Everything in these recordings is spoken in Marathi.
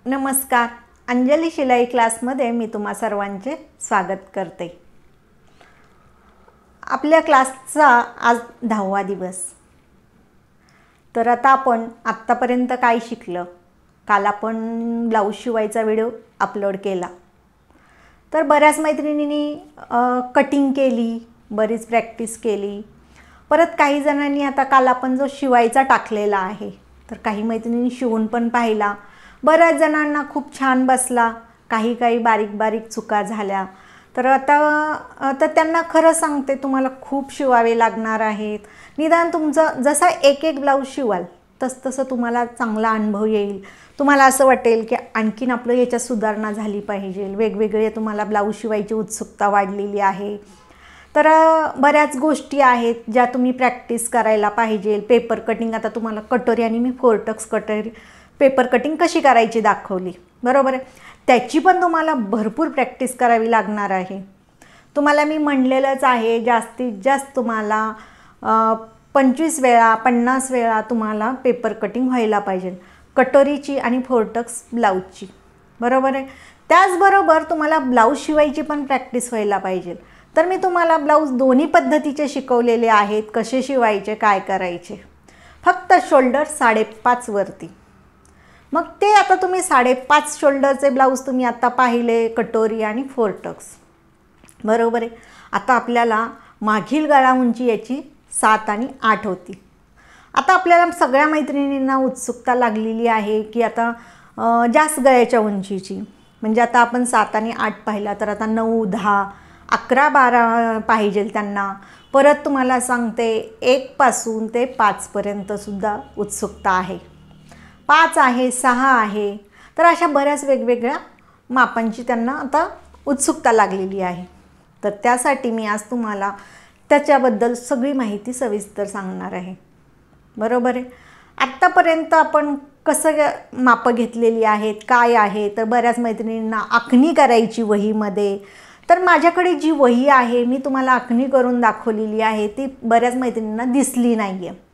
नमस्कार. अंजली शिलाई क्लासमध्ये मी तुम्हा सर्वांचे स्वागत करते. आपल्या क्लासचा आज 10वा दिवस. तर आता आपण आत्तापर्यंत काय शिकलं? काल आपण ब्लाऊज शिवायचा व्हिडिओ अपलोड केला. तर बऱ्याच मैत्रिणींनी कटिंग केली, बरीच प्रॅक्टिस केली. परत काही जणांनी आता काल आपण जो शिवायचा टाकलेला आहे तर काही मैत्रिणींनी शिवून पण पाहिला. बऱ्याच जणांना खूप छान बसला, काही बारीक बारीक चुका झाल्या. तर आता त्यांना खरं सांगते, तुम्हाला खूप शिवावे लागणार आहेत. निदान तुमचं जसा एक ब्लाऊज शिवाल तसं तुम्हाला चांगला अनुभव येईल. तुम्हाला असं वाटेल की आणखीन आपलं याच्यात सुधारणा झाली पाहिजे. वेगवेगळे तुम्हाला ब्लाऊज शिवायची उत्सुकता वाढलेली आहे. तर बऱ्याच गोष्टी आहेत ज्या तुम्ही प्रॅक्टिस करायला पाहिजे. पेपर कटिंग, आता तुम्हाला कटोरी आणि मी 4 टक्स कटोरी पेपर कटिंग कशी करायची दाखवली, बरोबर आहे. त्याची पण तुम्हाला भरपूर प्रॅक्टिस करावी लागणार आहे. तुम्हाला मी म्हणलेलंच आहे, जास्तीत जास्त तुम्हाला 25 वेळा 50 वेळा तुम्हाला पेपर कटिंग व्हायला पाहिजे, कटोरीची आणि 4 टक्स ब्लाऊजची, बरोबर आहे. त्याचबरोबर तुम्हाला ब्लाऊज शिवायची पण प्रॅक्टिस व्हायला पाहिजे. तर मी तुम्हाला ब्लाऊज दोन्ही पद्धतीचे शिकवलेले आहेत, कसे शिवायचे, काय करायचे. फक्त शोल्डर 5.5 वरती. मग ते आता तुम्ही 5.5 शोल्डरचे ब्लाऊज तुम्ही आता पाहिले, कटोरी आणि 4 टक्स, बरोबर आहे. आता आपल्याला मागील गळा उंची याची 7 आणि 8 होती. आता आपल्याला सगळ्या मैत्रिणींना उत्सुकता लागलेली आहे की आता जास्त गळ्याच्या उंचीची, म्हणजे आता आपण 7 आणि 8 पाहिला, तर आता 9, 10, 11, 12 पाहिजे त्यांना. परत तुम्हाला सांगते 1 पासून ते 5 पर्यंत सुद्धा उत्सुकता आहे. 5 आहे, 6 आहे. तर अशा बऱ्याच वेगवेगळ्या मापांची त्यांना आता उत्सुकता लागलेली आहे. तर त्यासाठी मी आज तुम्हाला त्याच्याबद्दल सगळी माहिती सविस्तर सांगणार आहे, बरोबर आहे. आत्तापर्यंत आपण कसं मापं घेतलेली आहेत, काय आहे. तर बऱ्याच मैत्रिणींना आखणी करायची वहीमध्ये. तर माझ्याकडे जी वही आहे मी तुम्हाला आखणी करून दाखवलेली आहे, ती बऱ्याच मैत्रिणींना दिसली नाही आहे.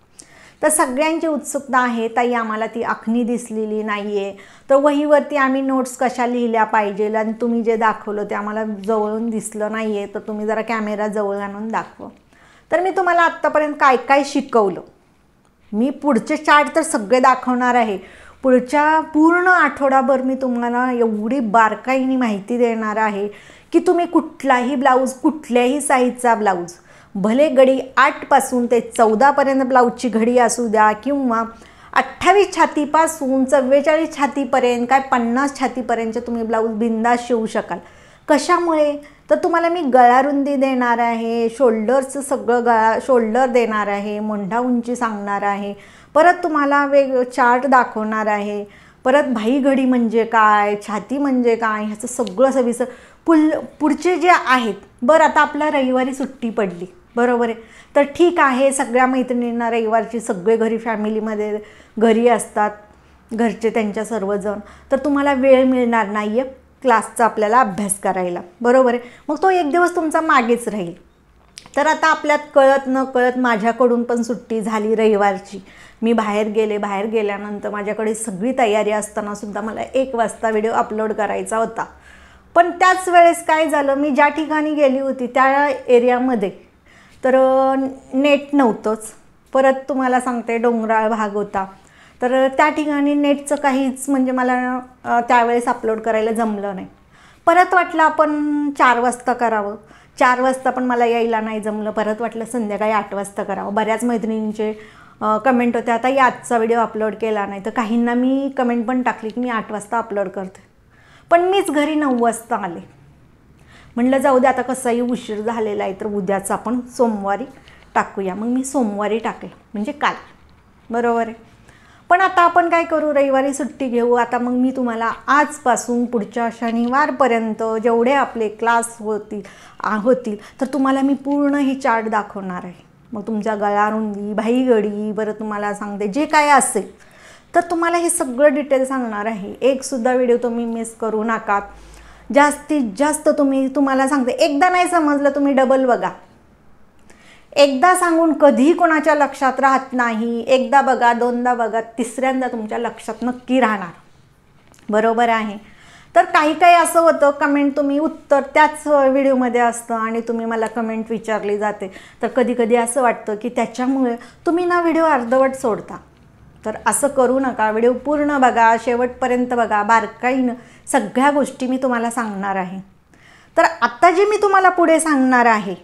तर सगळ्यांची उत्सुकता आहे, ताई आम्हाला ती आखणी दिसलेली नाही आहे. तर वहीवरती आम्ही नोट्स कशा लिहिल्या पाहिजे, आणि तुम्ही जे दाखवलं ते आम्हाला जवळून दिसलं नाही आहे, तर तुम्ही जरा कॅमेरा जवळ आणून दाखवा. तर मी तुम्हाला आत्तापर्यंत काय काय शिकवलं, मी पुढचे चार्ट तर सगळे दाखवणार आहे. पुढच्या पूर्ण आठवडाभर मी तुम्हाला एवढी बारकाईने माहिती देणार आहे की तुम्ही कुठलाही ब्लाऊज, कुठल्याही साईजचा ब्लाऊज, भले घडी 8 पासून ते 14 पर्यंत ब्लाऊजची घडी असू द्या, किंवा 28 छातीपासून 44 छातीपर्यंत, काय 50 छातीपर्यंतचे तुम्ही ब्लाऊज बिंदास शिवू शकाल. कशामुळे? तर तुम्हाला मी गळारुंदी देणार आहे, शोल्डरचं सगळं शोल्डर देणार आहे, मोंढा उंची सांगणार आहे. परत तुम्हाला चार्ट दाखवणार आहे. परत भाई घडी म्हणजे काय, छाती म्हणजे काय, ह्याचं सगळं सविस्तर पुढचे जे आहेत. बरं, आता आपला रविवारी सुट्टी पडली, बरोबर आहे. तर ठीक आहे, सगळ्या मैत्रिणींना रविवारची सगळे घरी फॅमिलीमध्ये घरी असतात, घरचे त्यांच्या सर्वजण. तर तुम्हाला वेळ मिळणार नाही आहे क्लासचा आपल्याला अभ्यास करायला, बरोबर आहे. मग तो एक दिवस तुमचा मागेच राहील. तर आता आपल्यात कळत न कळत माझ्याकडून पण सुट्टी झाली रविवारची. मी बाहेर गेल्यानंतर माझ्याकडे सगळी तयारी असतानासुद्धा मला 1 वाजता व्हिडिओ अपलोड करायचा होता. पण त्याच वेळेस काय झालं, मी ज्या ठिकाणी गेली होती त्या एरियामध्ये तर नेट नव्हतंच. परत तुम्हाला सांगते डोंगराळ भाग होता, तर त्या ठिकाणी नेटचं काहीच म्हणजे मला त्यावेळेस अपलोड करायला जमलं नाही. परत वाटलं आपण 4 वाजता करावं. 4 वाजता पण मला यायला नाही जमलं. परत वाटलं संध्याकाळी 8 वाजता करावं. बऱ्याच मैत्रिणींचे कमेंट होते, आता आजचा व्हिडिओ अपलोड केला नाही. तर काहींना मी कमेंट पण टाकली की मी 8 वाजता अपलोड करते. पण मीच घरी 9 वाजता आले. म्हणलं जाऊ दे, आता कसाही उशीर झालेला आहे, तर उद्याच आपण सोमवारी टाकूया. मग मी सोमवारी टाकलं, म्हणजे काल, बरोबर आहे. पण आता आपण काय करू, रविवारी सुट्टी घेऊ. आता मग मी तुम्हाला आजपासून पुढच्या शनिवारपर्यंत जेवढे आपले क्लास होतील तर तुम्हाला मी पूर्ण ही चार्ट दाखवणार आहे. मग तुमच्या गळारुंदी, भाई घडी, बरं तुम्हाला सांगते जे काय असेल तर तुम्हाला हे सगळं डिटेल सांगणार आहे. एक सुद्धा व्हिडिओ तुम्ही मिस करू नका. जास्तीत जास्त तुम्हाला सांगते, एकदा नाही समजलं तुम्ही डबल बघा. एकदा सांगून कधी कोणाच्या लक्षात राहत नाही. एकदा बघा, दोनदा बघा, तिसऱ्यांदा तुमच्या लक्षात नक्की राहणार. बरोबर आहे. तर काही काही असं होतं, कमेंट तुम्ही उत्तर त्याच व्हिडिओमध्ये असतं आणि तुम्ही मला कमेंट विचारली जाते. तर कधी कधी असं वाटतं की त्याच्यामुळे तुम्ही ना व्हिडिओ अर्धवट सोडता. तर असं करू नका. व्हिडिओ पूर्ण बघा, शेवटपर्यंत बघा, बारकाईनं सगळ्या गोष्टी मी तुम्हाला सांगणार आहे. तर आत्ता जे मी तुम्हाला पुढे सांगणार आहे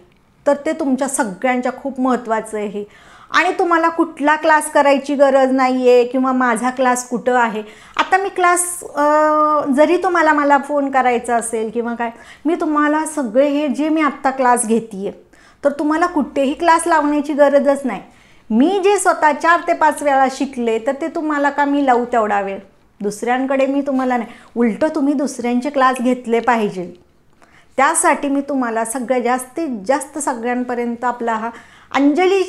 तर ते तुमच्या सगळ्यांच्या खूप महत्त्वाचं आहे. आणि तुम्हाला कुठला क्लास करायची गरज नाही आहे किंवा माझा क्लास कुठं आहे. आता मी क्लास जरी तुम्हाला मला फोन करायचा असेल किंवा काय, मी तुम्हाला सगळे हे जे मी आत्ता क्लास घेते आहे तर तुम्हाला कुठेही क्लास लावण्याची गरजच नाही. मी जे स्वतः 4 ते 5 वेळा शिकले तर ते तुम्हाला का मी लावू तेवढा वेळ. दुसऱ्यांकडे मी तुम्हाला नाही, उलटं तुम्ही दुसऱ्यांचे क्लास घेतले पाहिजे. त्यासाठी मी तुम्हाला सगळ्यात जास्तीत जास्त सगळ्यांपर्यंत आपला हा अंजली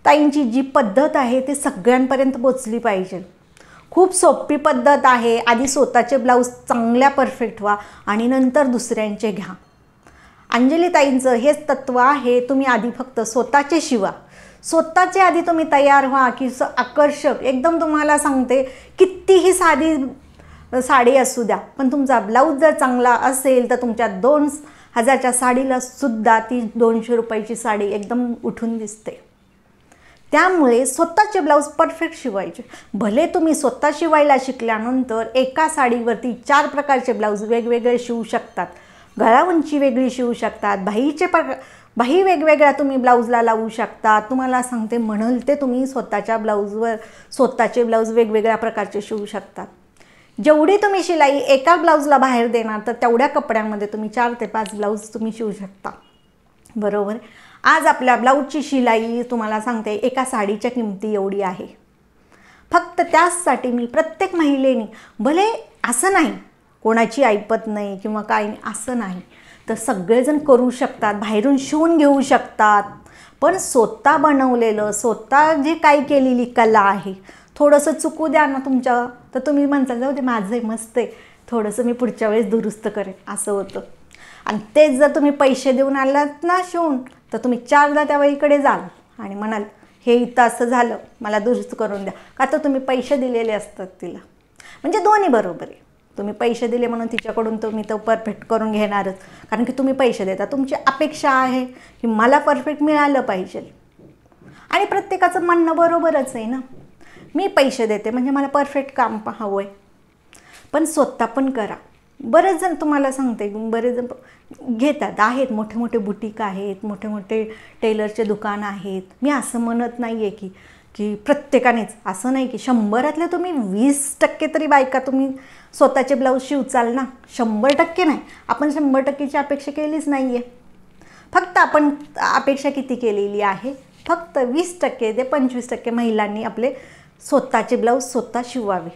ताईंची जी पद्धत आहे ती सगळ्यांपर्यंत पोचली पाहिजे. खूप सोपी पद्धत आहे. आधी स्वतःचे ब्लाऊज चांगल्या परफेक्ट व्हा आणि नंतर दुसऱ्यांचे घ्या. अंजली ताईंचं हेच तत्त्व आहे. तुम्ही आधी फक्त स्वतःचे शिवा. स्वतःचे आधी तुम्ही तयार व्हा की आकर्षक एकदम. तुम्हाला सांगते, कितीही साधी साडी असू द्या पण तुमचा ब्लाऊज जर चांगला असेल तर तुमच्या 2000च्या साडीला सुद्धा ती 200 रुपयाची साडी एकदम उठून दिसते. त्यामुळे स्वतःचे ब्लाऊज परफेक्ट शिवायचे. भले तुम्ही स्वतः शिवायला शिकल्यानंतर एका साडीवरती 4 प्रकारचे ब्लाऊज वेगवेगळे शिवू शकतात. गळा उंची वेगळी शिवू शकतात. बाही वेगवेगळ्या तुम्ही ब्लाऊजला लावू शकता. तुम्हाला सांगते, म्हणाल ते तुम्ही स्वतःच्या ब्लाऊजवर स्वतःचे ब्लाऊज वेगवेगळ्या प्रकारचे शिवू शकतात. जेवढी तुम्ही शिलाई एका ब्लाऊजला बाहेर देणार तर तेवढ्या कपड्यांमध्ये तुम्ही 4 ते 5 ब्लाऊज तुम्ही शिवू शकता. बरोबर. आज आपल्या ब्लाऊजची शिलाई तुम्हाला सांगते एका साडीच्या किमती एवढी आहे. फक्त त्याचसाठी मी प्रत्येक महिलेने, भले असं नाही कोणाची ऐपत नाही किंवा काय नाही असं नाही, तर सगळेजण करू शकतात, बाहेरून शिवून घेऊ शकतात. पण स्वतः बनवलेलं, स्वतः जे काही केलेली कला आहे, थोडंसं चुकू द्या ना तुमच्या, तर तुम्ही म्हणता जाऊ दे माझं मस्त आहे, थोडंसं मी पुढच्या वेळेस दुरुस्त करेन, असं होतं. आणि तेच जर तुम्ही पैसे देऊन आलात ना शिवून, तर तुम्ही 4दा त्या बाईकडे जाल आणि म्हणाल हे इथं असं झालं, मला दुरुस्त करून द्या. का तर तुम्ही पैसे दिलेले असतात तिला. म्हणजे दोन्ही बरोबर आहे. तुम्ही पैसे दिले म्हणून तिच्याकडून तुम्ही तो परफेक्ट करून घेणारच, कारण की तुम्ही पैसे देता. तुमची अपेक्षा आहे की मला परफेक्ट मिळालं पाहिजे. आणि प्रत्येकाचं म्हणणं बरोबरच आहे ना. मी पैसे देते म्हणजे मला परफेक्ट काम हवं आहे. पण स्वतः पण करा. बरेच जण तुम्हाला सांगते, बरेच जण घेतात, आहेत मोठे मोठे बुटीक आहेत, मोठे मोठे टेलरचे दुकान आहेत. मी असं म्हणत नाही आहे की प्रत्येकानेच, असं नाही की 100रातले तुम्ही 20% तरी बायका तुम्ही स्वतःचे ब्लाऊज शिवचाल ना. 100% नाही, आपण 100%ची अपेक्षा केलीच नाही आहे. फक्त आपण अपेक्षा किती केलेली आहे, फक्त 20% ते 25% महिलांनी आपले स्वतःचे ब्लाऊज स्वतः शिवावे.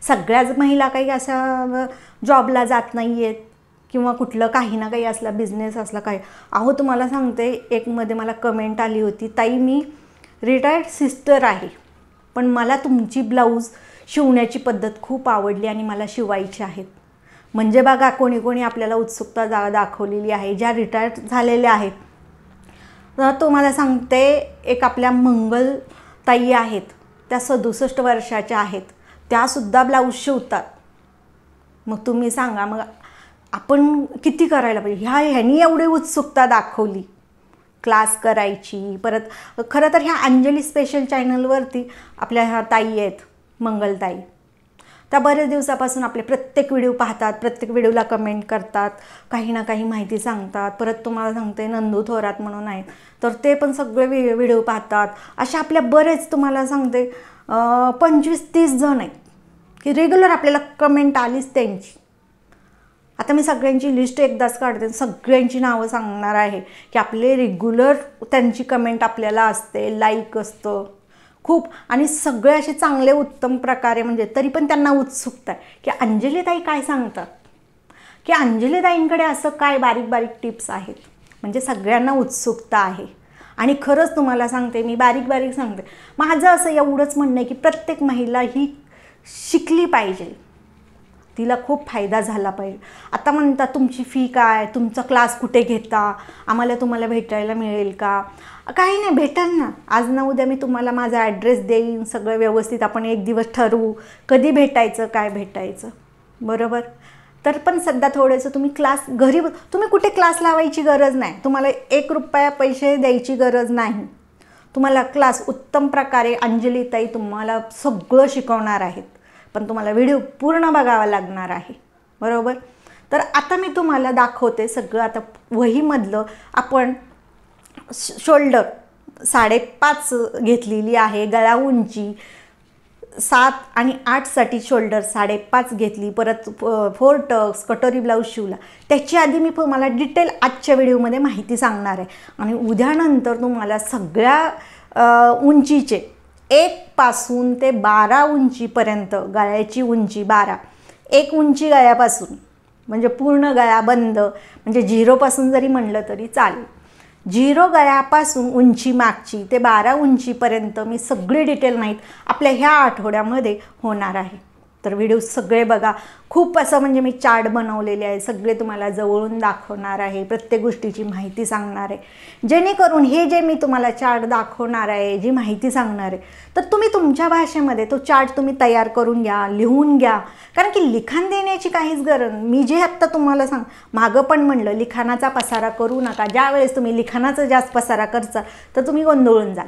सगळ्याच महिला काही अशा जॉबला जात नाही आहेत किंवा कुठलं काही ना काही असला बिझनेस असला काही. अहो तुम्हाला सांगते, एक मध्ये मला कमेंट आली होती, ताई मी रिटायर्ड सिस्टर आहे पण मला तुमची ब्लाऊज शिवण्याची पद्धत खूप आवडली आणि मला शिवायची आहेत. म्हणजे बघा, कोणी कोणी आपल्याला उत्सुकता दाखवलेली आहे, ज्या रिटायर्ड झालेल्या आहेत. तुम्हाला सांगते, एक आपल्या मंगल ताई आहेत, त्या 67 वर्षाच्या आहेत, त्यासुद्धा ब्लाऊज शिवतात. मग तुम्ही सांगा, मग आपण किती करायला पाहिजे. ह्यानी एवढी उत्सुकता दाखवली क्लास करायची. परत खरं तर ह्या अंजली स्पेशल चॅनलवरती आपल्या ह्या ताई आहेत, मंगलताई, त्या बरेच दिवसापासून आपले प्रत्येक व्हिडिओ पाहतात, प्रत्येक व्हिडिओला कमेंट करतात, काही ना काही माहिती सांगतात. परत तुम्हाला सांगते, नंदू थोरात म्हणून आहेत, तर ते पण सगळे व्हिडिओ पाहतात. अशा आपल्या बरेच तुम्हाला सांगते 25-30 जण आहेत की रेग्युलर आपल्याला कमेंट आलीच त्यांची. आता मी सगळ्यांची लिस्ट एकदाच काढते, सगळ्यांची नावं सांगणार आहे की आपले रेग्युलर त्यांची कमेंट आपल्याला असते, लाईक असतं खूप. आणि सगळे असे चांगले उत्तम प्रकारे, म्हणजे तरी पण त्यांना उत्सुकता आहे की अंजलीताई काय सांगतात, की अंजलीताईंकडे असं काय बारीक बारीक टिप्स आहेत. म्हणजे सगळ्यांना उत्सुकता आहे. आणि खरंच तुम्हाला सांगते, मी बारीक बारीक सांगते, माझं असं एवढंच म्हणणं आहे की प्रत्येक महिला ही शिकली पाहिजे, तिला खूप फायदा झाला पाहिजे. आता म्हणतात तुमची फी काय, तुमचा क्लास कुठे घेता, आम्हाला तुम्हाला भेटायला मिळेल का. काही नाही, भेटेल ना. आज ना उद्या मी तुम्हाला माझा ॲड्रेस देईन, सगळं व्यवस्थित आपण एक दिवस ठरवू कधी भेटायचं, काय भेटायचं. बरोबर. तर पण सध्या थोडंसं तुम्ही क्लास घरी, तुम्ही कुठे क्लास लावायची गरज नाही, तुम्हाला 1 रुपया पैसे द्यायची गरज नाही. तुम्हाला क्लास उत्तम प्रकारे अंजलीताई तुम्हाला सगळं शिकवणार आहेत, पण तुम्हाला व्हिडिओ पूर्ण बघावा लागणार आहे. बरोबर. तर आता मी तुम्हाला दाखवते सगळं. आता वहीमधलं आपण शोल्डर 5.5 घेतलेली आहे, गळा उंची 7 आणि 8साठी शोल्डर 5.5 घेतली, परत 4 टक्स कटोरी ब्लाऊज शिवला. त्याची आधी मी तुम्हाला डिटेल आजच्या व्हिडिओमध्ये माहिती सांगणार आहे. आणि उद्यानंतर तुम्हाला सगळ्या उंचीचे 1 पासून ते 12 उंचीपर्यंत, गळ्याची उंची 12, 1 उंची गळ्यापासून म्हणजे पूर्ण गळा बंद, म्हणजे 0पासून जरी म्हणलं तरी चालेल. 0 गळ्यापासून उंची मागची ते 12 उंचीपर्यंत मी सगळी डिटेल माहीत आपल्या ह्या आठवड्यामध्ये होणार आहे. तर व्हिडिओ सगळे बघा. खूप असं म्हणजे मी चार्ट बनवलेले आहे, सगळे तुम्हाला जवळून दाखवणार आहे, प्रत्येक गोष्टीची माहिती सांगणार आहे, जेणेकरून हे जे मी तुम्हाला चार्ट दाखवणार आहे, जी माहिती सांगणार आहे, तर तुम्ही तुमच्या भाषेमध्ये तो चार्ट तुम्ही तयार करून घ्या, लिहून घ्या. कारण की लिखाण देण्याची काहीच गरज. मी जे आत्ता तुम्हाला मागं पण म्हणलं, लिखाणाचा पसारा करू नका. ज्यावेळेस तुम्ही लिखाणाचा जास्त पसारा करता तर तुम्ही गोंधळून जाल.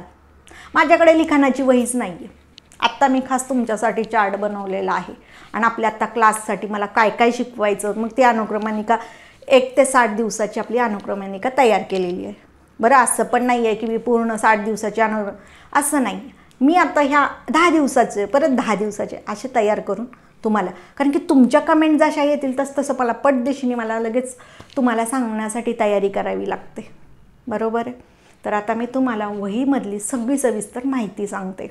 माझ्याकडे लिखाणाची वहीच नाही आहे. आत्ता मी खास तुमच्यासाठी चार्ट बनवलेला आहे आणि आपल्या आत्ता क्लाससाठी मला काय काय शिकवायचं, मग ती अनुक्रमणिका 1 ते 60 दिवसाची आपली अनुक्रमणिका तयार केलेली आहे. बरं, असं पण नाही आहे की मी पूर्ण 60 दिवसाची असं नाही. मी आता ह्या 10 दिवसाचे, परत 10 दिवसाचे असे तयार करून तुम्हाला, कारण की तुमच्या कमेंट जशा येतील तसं मला पटदिशीने मला लगेच तुम्हाला सांगण्यासाठी तयारी करावी लागते. बरोबर आहे. तर आता मी तुम्हाला वहीमधली सगळी सविस्तर माहिती सांगते.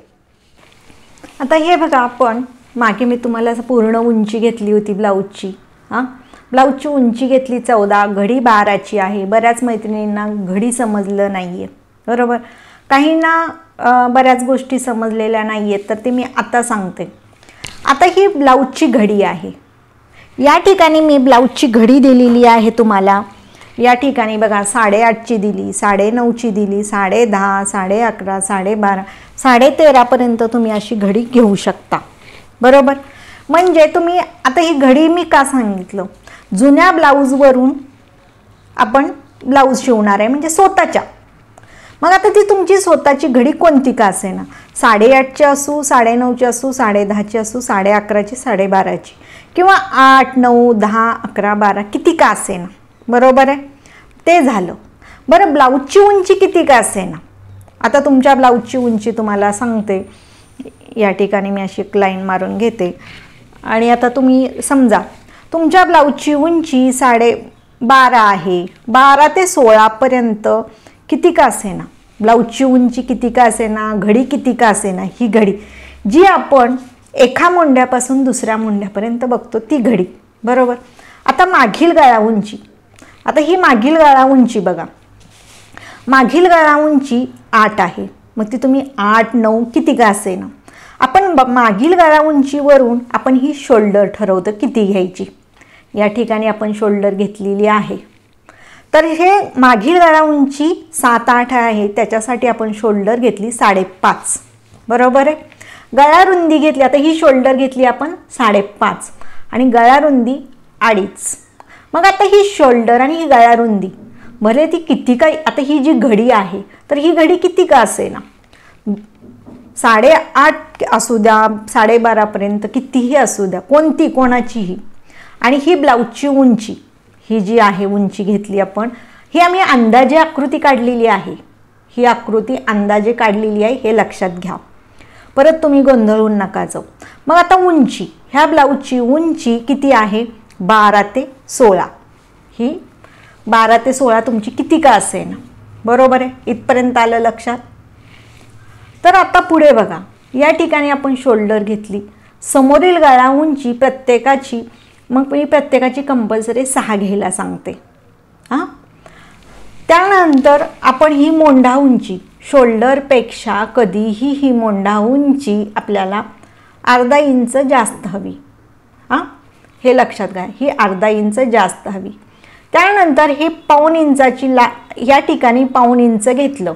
आता हे बघा, आपण मागे मी तुम्हाला पूर्ण उंची घेतली होती ब्लाऊजची. ब्लाऊजची उंची घेतली 14, घडी 12ची आहे. बऱ्याच मैत्रिणींना घडी समजलं नाही आहे. बरोबर. काहींना बऱ्याच गोष्टी समजलेल्या नाही आहेत, तर ते मी आता सांगते. आता ही ब्लाऊजची घडी आहे. या ठिकाणी मी ब्लाऊजची घडी दिलेली आहे तुम्हाला. या ठिकाणी बघा 8.5ची दिली, 9.5ची दिली, 10.5, 11.5, 12.5, 13.5पर्यंत तुम्ही अशी घडी घेऊ शकता. बरोबर. म्हणजे तुम्ही आता ही घडी मी का सांगितलं, जुन्या ब्लाऊजवरून आपण ब्लाऊज शिवणार आहे, म्हणजे स्वतःच्या. मग आता ती तुमची स्वतःची घडी कोणती का असेना, 8.5ची असू, 9.5ची असू, 10.5ची असू, 11.5ची, 12.5ची, किंवा 8, 9, 10, 11, 12 किती का असेना. बरोबर आहे. ते झालं. बरं, ब्लाऊजची उंची किती का असेना. आता तुमच्या ब्लाऊजची उंची तुम्हाला सांगते. या ठिकाणी मी अशी एक लाईन मारून घेते. आणि आता तुम्ही समजा तुमच्या ब्लाऊजची उंची 12.5 आहे. 12 ते 16पर्यंत किती का असेना, ब्लाऊजची उंची किती का असेना, घडी किती का असेना, ही घडी जी आपण एका मोंढ्यापासून दुसऱ्या मोंढ्यापर्यंत बघतो ती घडी. बरोबर. आता मागील गळा उंची, आता ही मागील गळा उंची बघा, मागील गळा उंची 8 आहे. मग ती तुम्ही 8, 9 किती का असेना. आपण मागील गळा उंचीवरून आपण ही शोल्डर ठरवतो किती घ्यायची. या ठिकाणी आपण शोल्डर घेतलेली आहे. तर हे मागील गळा उंची 7, 8 आहे, त्याच्यासाठी आपण शोल्डर घेतली 5.5. बरोबर आहे. गळा रुंदी घेतली, आता ही शोल्डर घेतली आपण 5.5 आणि गळा रुंदी 2.5. मग आता ही शोल्डर आणि ही गळा रुंदी भले ती किती काय, आता ही जी घडी आहे तर ही घडी किती का असेना, 8.5 असू द्या, 12.5पर्यंत कितीही असू द्या, कोणती कोणाचीही. आणि ही ब्लाऊजची उंची, ही जी आहे उंची घेतली आपण, ही आम्ही अंदाजे आकृती काढलेली आहे. ही आकृती अंदाजे काढलेली आहे, हे लक्षात घ्या. परत तुम्ही गोंधळून नका जाऊ. मग आता उंची, ह्या ब्लाऊजची उंची किती आहे, 12 ते 16. ही 12 ते 16 तुमची किती का असेना. बरोबर आहे. इथपर्यंत आलं लक्षात. तर आता पुढे बघा, या ठिकाणी आपण शोल्डर घेतली, समोरील गळा उंची प्रत्येकाची, मग मी प्रत्येकाची कंपल्सरी 6 घ्यायला सांगते. त्यानंतर आपण ही मोंढा उंची, शोल्डरपेक्षा कधीही ही मोंढा उंची आपल्याला अर्धा इंच जास्त हवी. हे लक्षात घ्या, ही अर्धा इंच जास्त हवी. त्यानंतर हे पाऊण इंचाची या ठिकाणी पाऊण इंच घेतलं.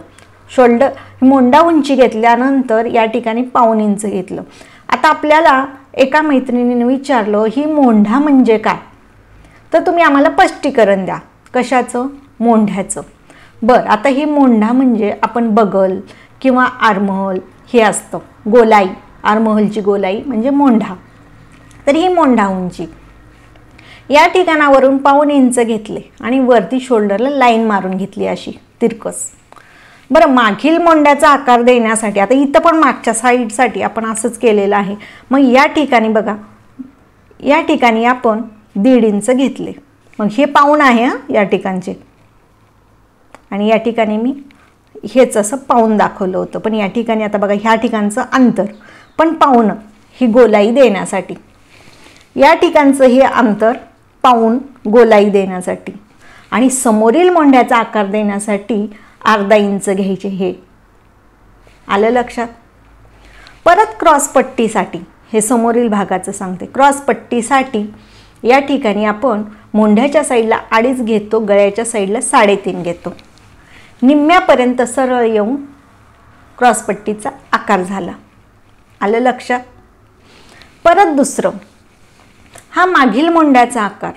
शोल्डर मोंढा उंची घेतल्यानंतर या ठिकाणी पाऊण इंच घेतलं. आता आपल्याला एका मैत्रिणीने विचारलं ही मोंढा म्हणजे काय, तर तुम्ही आम्हाला स्पष्टीकरण द्या. कशाचं? मोंढ्याचं. बरं, आता ही मोंढा म्हणजे आपण बगल किंवा आरमहल हे असतं, गोलाई, आरमहलची गोलाई म्हणजे मोंढा. तर ही मोंढा उंची या ठिकाणावरून 1.5 इंच घेतले आणि वरती शोल्डरला लाईन मारून घेतली अशी तिरकस. बरं, मागील मोंढ्याचा आकार देण्यासाठी आता इथं पण मागच्या साईडसाठी आपण असंच केलेलं आहे. मग या ठिकाणी बघा, या ठिकाणी आपण 1.5 इंच घेतले. मग हे पाऊण आहे या ठिकाणचे, आणि या ठिकाणी मी हेच असं पाऊण दाखवलं होतं. पण या ठिकाणी आता बघा ह्या ठिकाणचं अंतर पण पाऊण, ही गोलाई देण्यासाठी. या ठिकाणचं हे अंतर पाऊण गोलाई देण्यासाठी, आणि समोरील मोंढ्याचा आकार देण्यासाठी 1/2 इंच घ्यायचे. हे आलं लक्षात? परत क्रॉसपट्टीसाठी, हे समोरील भागाचं सांगते, क्रॉसपट्टीसाठी या ठिकाणी आपण मोंढ्याच्या साईडला 2.5 घेतो, गळ्याच्या साईडला 3.5 घेतो. निम्म्यापर्यंत सरळ येऊन क्रॉसपट्टीचा आकार झाला. आलं लक्षात? परत दुसरं, हा मागील मोंढ्याचा आकार.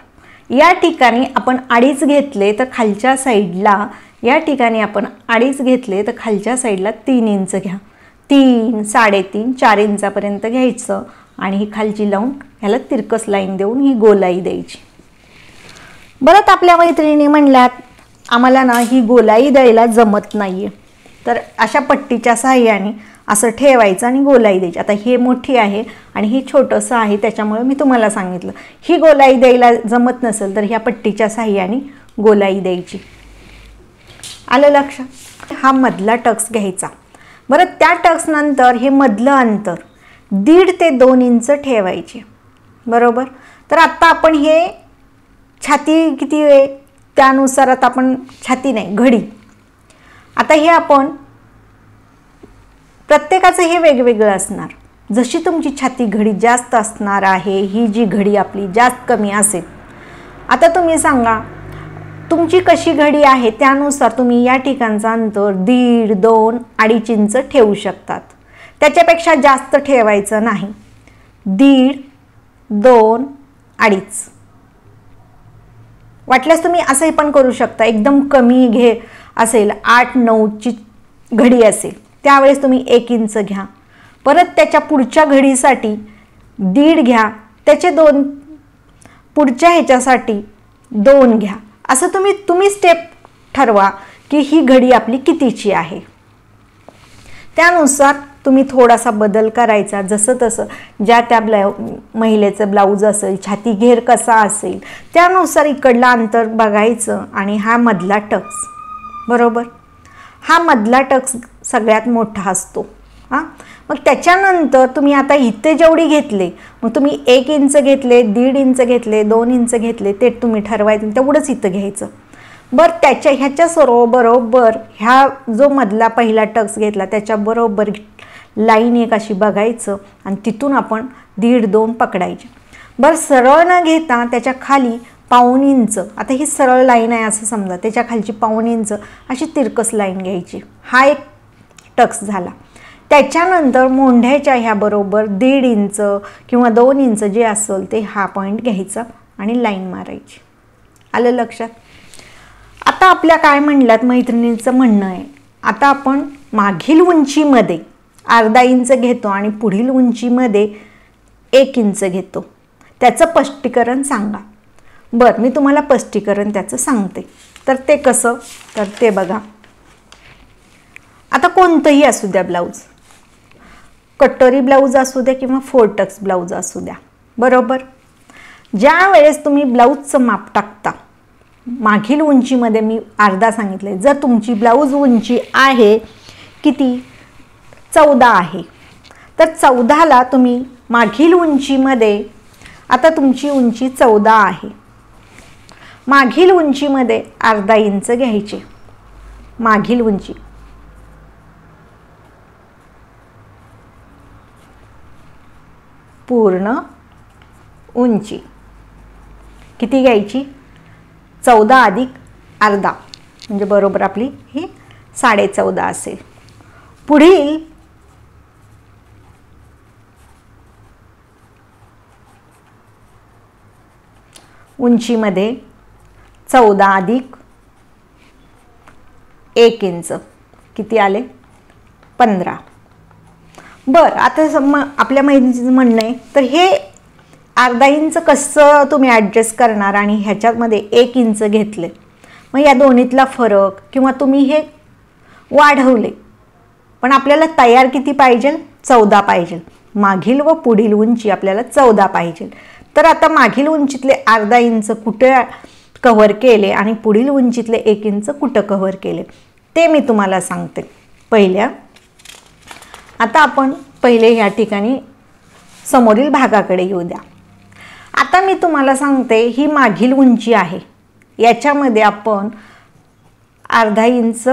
या ठिकाणी आपण 2.5 घेतले तर खालच्या साईडला, या ठिकाणी आपण 2.5 घेतले तर खालच्या साईडला 3 इंच घ्या. 3, 3.5, 4 इंचापर्यंत घ्यायचं आणि ही खालची लावून ह्याला तिरकस लाईन देऊन ही गोलाई द्यायची. बरं, आपल्या मैत्रिणी म्हणल्यात आम्हाला ना ही गोलाई द्यायला जमत नाहीये, तर अशा पट्टीच्या साहाय्याने असं ठेवायचं आणि गोलाई द्यायची. आता हे मोठी आहे आणि हे छोटंसं आहे, त्याच्यामुळे मी तुम्हाला सांगितलं. ही गोलाई द्यायला जमत नसेल तर ह्या पट्टीच्या साहाय्याने गोलाई द्यायची. आलं लक्षात? हा मधला टक्स घ्यायचा. बरं, त्या टक्स नंतर हे मधलं अंतर 1.5 ते 2 इंच ठेवायचे. बरोबर? तर आत्ता आपण हे छाती किती आहे त्यानुसार, आता आपण छाती नाही, घडी. आता हे आपण प्रत्येकाचं हे वेगवेगळं असणार. जशी तुमची छाती घडी जास्त असणार आहे, ही जी घडी आपली जास्त कमी असेल. आता तुम्ही सांगा तुमची कशी घडी आहे, त्यानुसार तुम्ही या ठिकाणचं अंतर 1.5, 2, 2.5 इंच ठेवू शकतात. त्याच्यापेक्षा जास्त ठेवायचं नाही. 1.5, 2, 2.5. वाटल्यास तुम्ही असंही पण करू शकता. एकदम कमी घे असेल, 8, 9ची घडी असेल, त्यावेळेस तुम्ही 1 इंच घ्या. परत त्याच्या पुढच्या घडीसाठी 1.5 घ्या, त्याचे 2 पुढच्या ह्याच्यासाठी 2 घ्या. असं तुम्ही स्टेप ठरवा की ही घडी आपली कितीची आहे. त्यानुसार तुम्ही थोडासा बदल करायचा. जसं तसं ज्या त्या महिलेचं ब्लाऊज असेल, छाती घेर कसा असेल, त्यानुसार इकडलं अंतर बघायचं. आणि हा मधला टक्स, बरोबर, हा मधला टक्स सगळ्यात मोठा असतो. मग त्याच्यानंतर तुम्ही आता इथे जेवढी घेतले, मग तुम्ही 1 इंच घेतले, 1.5 इंच घेतले, 2 इंच घेतले, ते तुम्ही ठरवायचं, तेवढंच इथं घ्यायचं. बरं, ह्याच्या बरोबर ह्या जो मधला पहिला टक्स घेतला त्याच्या बरोबर लाईन एक अशी बघायचं आणि तिथून आपण 1.5, 2 पकडायचे. बरं, सरळ न घेता त्याच्या खाली 1.5 इंच, आता ही सरळ लाईन आहे असं समजा, त्याच्या खालची 1.5 इंच अशी तिरकस लाईन घ्यायची. हा एक टक्स झाला. त्याच्यानंतर मोंढ्याच्या ह्या बरोबर 1.5 इंच किंवा 2 इंच जे असेल ते हा पॉईंट घ्यायचा आणि लाईन मारायची. आलं लक्षात? आता आपल्या काय म्हणलात मैत्रिणींचं म्हणणं आहे, आता आपण मागील उंचीमध्ये 1/2 इंच घेतो आणि पुढील उंचीमध्ये 1 इंच घेतो. त्याचं स्पष्टीकरण सांगा. बरं, मी तुम्हाला स्पष्टीकरण त्याचं सांगते. तर ते कसं, तर ते बघा. आता कोणतंही असू द्या ब्लाऊज, कटोरी ब्लाऊज असू द्या किंवा 4 टक्स ब्लाऊज असू द्या, बरोबर, ज्या वेळेस तुम्ही ब्लाऊजचं माप टाकता, मागील उंचीमध्ये मी 1/2 सांगितले. जर तुमची ब्लाऊज उंची आहे किती, 14 आहे, तर 14ला तुम्ही मागील उंचीमध्ये, आता तुमची उंची 14 आहे, मागील उंचीमध्ये 1/2 इंच घ्यायचे. मागील उंची पूर्ण उंची किती घ्यायची, 14 अधिक 1/2 म्हणजे बरोबर आपली ही 14.5 असेल. पुढील उंचीमध्ये 14 अधिक 1 इंच किती आले? 15. बरं, आता आपल्या मैत्रिणीचं म्हणणं आहे, तर हे अर्धा इंच कसं तुम्ही ॲडजस्ट करणार आणि ह्याच्यामध्ये 1 इंच घेतले, मग या दोन्हीतला फरक किंवा तुम्ही हे वाढवले, पण आपल्याला तयार किती पाहिजे? 14 पाहिजे. मागील व पुढील उंची आपल्याला 14 पाहिजे. तर आता मागील उंचीतले अर्धा इंच कुठे कव्हर केले आणि पुढील उंचीतले 1 इंच कुठं कव्हर केले ते मी तुम्हाला सांगते. आता आपण पहिले या ठिकाणी समोरील भागाकडे येऊ द्या. आता मी तुम्हाला सांगते, ही मागील उंची आहे, याच्यामध्ये आपण अर्धा इंच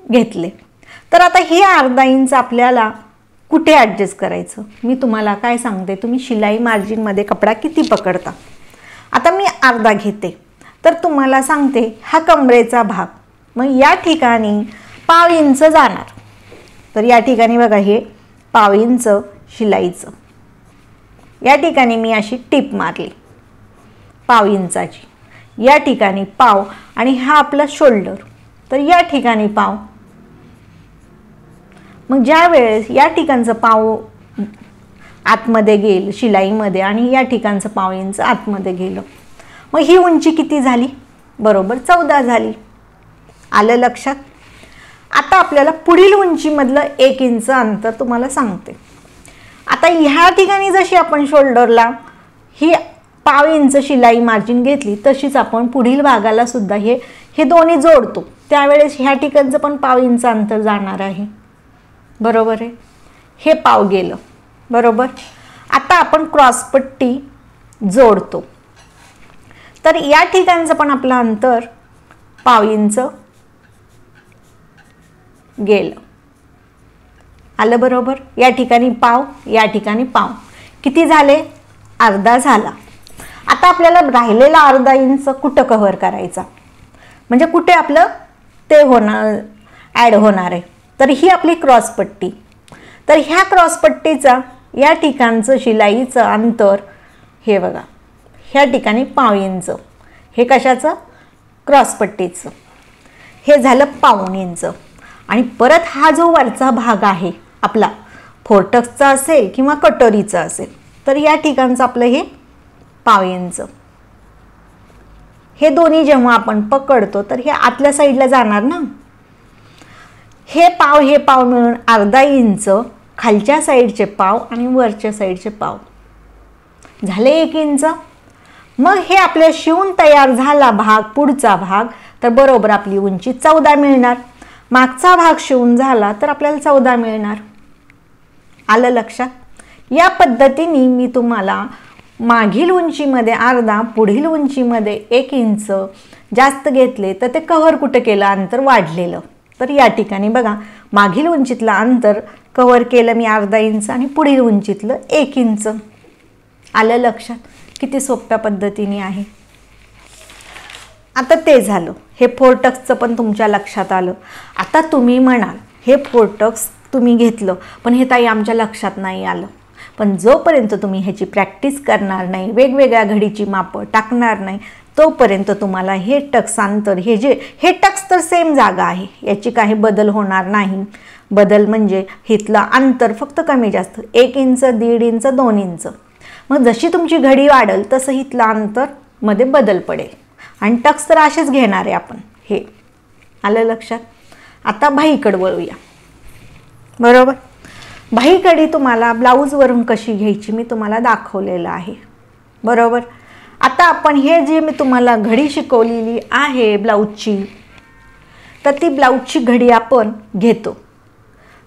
घेतले. तर आता हे अर्धा इंच आपल्याला कुठे ॲडजस्ट करायचं? मी तुम्हाला काय सांगते, तुम्ही शिलाई मार्जिनमध्ये कपडा किती पकडता. आता मी अर्धा घेते, तर तुम्हाला सांगते हा कमरेचा भाग, मग या ठिकाणी पाव इंच जाणार. तर या ठिकाणी बघा, हे पाव इंच शिलाईचं, या ठिकाणी मी अशी टिप मारली पाव इंचाची, या ठिकाणी पाव, आणि हा आपला शोल्डर, तर या ठिकाणी पाव. मग ज्या वेळेस या ठिकाणचं पाव आतमध्ये गेलं शिलाईमध्ये आणि या ठिकाणचं पाव इंच आतमध्ये गेलं, मग ही उंची किती झाली? बरोबर 14 झाली. आलं लक्षात? आता आपल्याला पुढील उंचीमधलं 1 इंच अंतर तुम्हाला सांगते. आता ह्या ठिकाणी जशी आपण शोल्डरला ही पाव इंच शिलाई मार्जिन घेतली, तशीच आपण पुढील भागाला सुद्धा हे दोन्ही जोडतो, त्यावेळेस ह्या ठिकाणचं पण पाव इंच अंतर जाणार आहे. बरोबर आहे, हे पाव गेलं. बरोबर. आता आपण क्रॉसपट्टी जोडतो, तर या ठिकाणचं पण आपलं अंतर पाव इंच गेलं. आलं बरोबर? या ठिकाणी पाव, या ठिकाणी पाव, किती झाले? अर्धा झाला. आता आपल्याला राहिलेला अर्धा इंच कुठं कव्हर करायचा, म्हणजे कुठे आपलं ते होणार ॲड होणार आहे. तर ही आपली क्रॉसपट्टी. तर ह्या क्रॉसपट्टीचा या ठिकाणचं शिलाईचं अंतर हे बघा, ह्या ठिकाणी पाव इंच, हे कशाचं? क्रॉसपट्टीचं. हे झालं पाऊण इंच. आणि परत हा जो वरचा भाग आहे आपला, फोर्टक्सचा असेल किंवा कटोरीचा असेल, तर या ठिकाणचं आपलं हे पाव इंच. हे दोन्ही जेव्हा आपण पकडतो तर हे आतल्या साईडला जाणार ना. हे पाव मिळून अर्धा इंच, खालच्या साईडचे पाव आणि वरच्या साईडचे पाव झाले 1 इंच. मग हे आपल्या शिवून तयार झाला भाग, पुढचा भाग, तर बरोबर आपली उंची 14 मिळणार. मागचा भाग शिवून झाला तर आपल्याला 14 मिळणार. आलं लक्षात? या पद्धतीने मी तुम्हाला मागील उंचीमध्ये अर्धा, पुढील उंचीमध्ये 1 इंच जास्त घेतले, तर ते कव्हर कुठं केलं? अंतर वाढलेलं. तर या ठिकाणी बघा, मागील उंचीतलं अंतर कव्हर केलं मी अर्धा इंच आणि पुढील उंचीतलं 1 इंच. आलं लक्षात? किती सोप्या पद्धतीने आहे. आता ते झालं, हे फोर्टक्सचं पण तुमच्या लक्षात आलं. आता तुम्ही म्हणाल, हे फोर्टक्स तुम्ही घेतलं, पण हे ताई आमच्या लक्षात नाही आलं. पण जोपर्यंत तुम्ही ह्याची प्रॅक्टिस करणार नाही, वेगवेगळ्या घडीची मापं टाकणार नाही, तोपर्यंत तुम्हाला हे टक्स अंतर, हे टक्स तर सेम जागा आहे, याची काही बदल होणार नाही. बदल म्हणजे इथलं अंतर फक्त कमी जास्त 1 इंच, 1.5 इंच, 2 इंच. मग जशी तुमची घडी वाढेल तसं इथलं अंतर मध्ये बदल पडेल. आणि टक्स तर असेच घेणार आहे आपण. हे आलं लक्षात? आता बाहीकडे वळूया. बरोबर. बाहीकडी तुम्हाला ब्लाऊजवरून कशी घ्यायची मी तुम्हाला दाखवलेलं आहे. बरोबर. आता आपण हे जे मी तुम्हाला घडी शिकवलेली आहे ब्लाऊजची, तर ती ब्लाऊजची घडी आपण घेतो.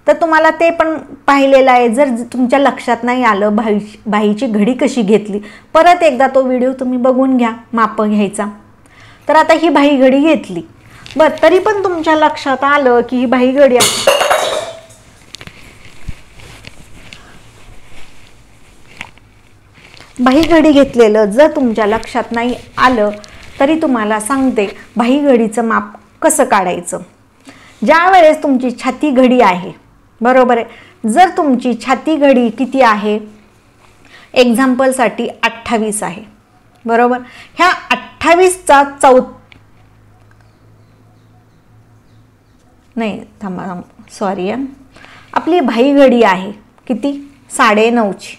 तर तुम्हाला ते पण पाहिलेलं आहे. जर तुमच्या लक्षात नाही आलं बाहीची घडी कशी घेतली, परत एकदा तो व्हिडिओ तुम्ही बघून घ्या, मापं घ्यायचा. तर आता ही बाही घडी घेतली. बरं, तरी पण तुमच्या लक्षात आलं की ही बाही घडी बाही घडी घेतलेलं जर तुमच्या लक्षात नाही आलं, तरी तुम्हाला सांगते बाही घडीचं माप कसं काढायचं. ज्या वेळेस तुमची छाती घडी आहे, बरोबर आहे, जर तुमची छाती घडी किती आहे, एक्झाम्पलसाठी 28 आहे, बरोबर. ह्या 28चा नाही थांबा सॉरी आपली भाई घडी आहे किती 9:30ची.